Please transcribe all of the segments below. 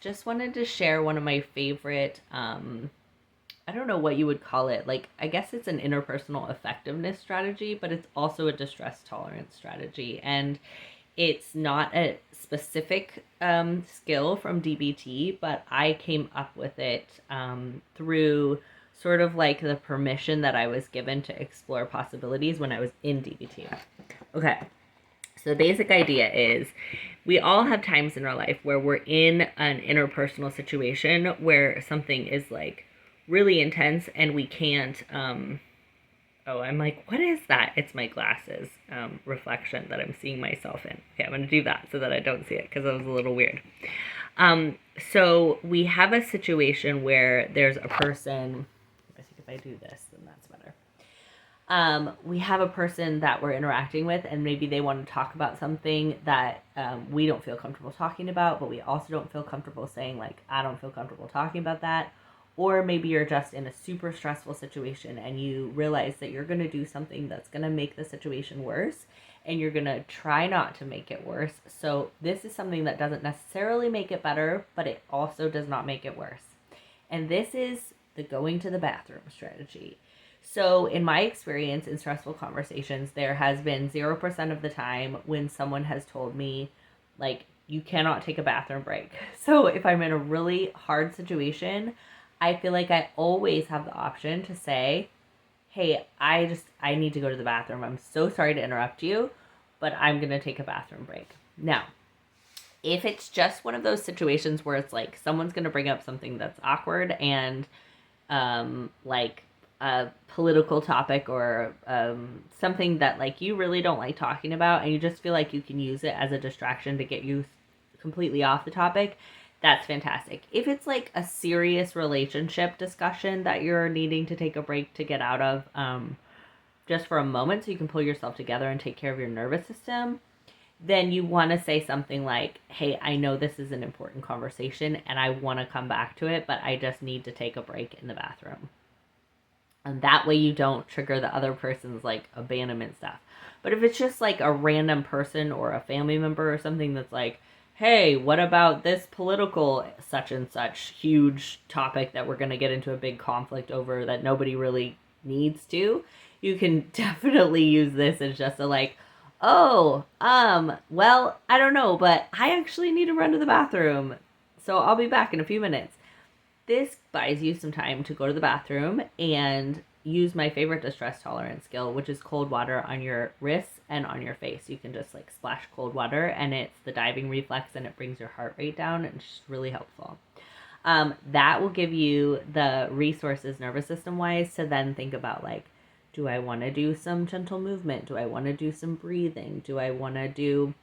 just wanted to share one of my favorite, I don't know what you would call it. Like, I guess it's an interpersonal effectiveness strategy, but it's also a distress tolerance strategy. And it's not a specific skill from DBT, but I came up with it through sort of like the permission that I was given to explore possibilities when I was in DBT. Okay. So the basic idea is we all have times in our life where we're in an interpersonal situation where something is like really intense and we can't oh, I'm like, what is that? It's my glasses reflection that I'm seeing myself in. Okay, I'm going to do that so that I don't see it because that was a little weird. So we have a situation where there's a person, I think if I do this, then that's better. We have a person that we're interacting with, and maybe they want to talk about something that we don't feel comfortable talking about, but we also don't feel comfortable saying, like, I don't feel comfortable talking about that. Or maybe you're just in a super stressful situation and you realize that you're going to do something that's going to make the situation worse, and you're going to try not to make it worse. So this is something that doesn't necessarily make it better, but it also does not make it worse. And this is the going to the bathroom strategy. So in my experience in stressful conversations, there has been 0% of the time when someone has told me, like, you cannot take a bathroom break. So if I'm in a really hard situation, I feel like I always have the option to say, hey, I need to go to the bathroom. I'm so sorry to interrupt you, but I'm going to take a bathroom break. Now, if it's just one of those situations where it's like someone's going to bring up something that's awkward and like a political topic or something that like you really don't like talking about and you just feel like you can use it as a distraction to get you completely off the topic, that's fantastic. If it's like a serious relationship discussion that you're needing to take a break to get out of just for a moment so you can pull yourself together and take care of your nervous system, then you want to say something like, hey, I know this is an important conversation and I want to come back to it, but I just need to take a break in the bathroom. And that way you don't trigger the other person's like abandonment stuff. But if it's just like a random person or a family member or something that's like, hey, what about this political such and such huge topic that we're going to get into a big conflict over that nobody really needs to, you can definitely use this as just a like, oh, well, I don't know, but I actually need to run to the bathroom. So I'll be back in a few minutes. This buys you some time to go to the bathroom and use my favorite distress tolerance skill, which is cold water on your wrists and on your face. You can just like splash cold water and it's the diving reflex and it brings your heart rate down and it's just really helpful. That will give you the resources nervous system wise to then think about like, do I want to do some gentle movement? Do I want to do some breathing? Do I want to do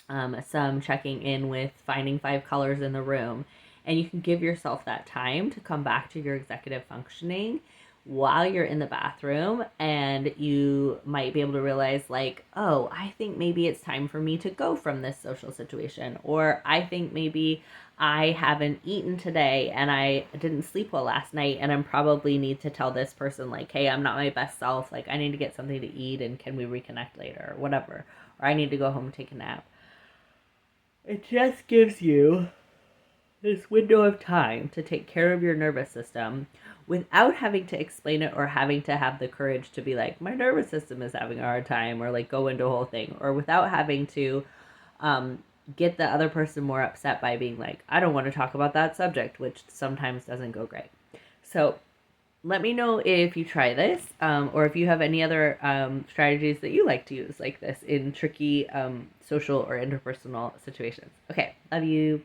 some checking in with finding 5 colors in the room? And you can give yourself that time to come back to your executive functioning while you're in the bathroom, and you might be able to realize like, oh, I think maybe it's time for me to go from this social situation, or I think maybe I haven't eaten today and I didn't sleep well last night and I probably need to tell this person like, hey, I'm not my best self, like I need to get something to eat and can we reconnect later or whatever, or I need to go home and take a nap. It just gives you this window of time to take care of your nervous system without having to explain it or having to have the courage to be like, my nervous system is having a hard time, or like go into a whole thing, or without having to get the other person more upset by being like, I don't want to talk about that subject, which sometimes doesn't go great. So let me know if you try this or if you have any other strategies that you like to use like this in tricky social or interpersonal situations. Okay, love you.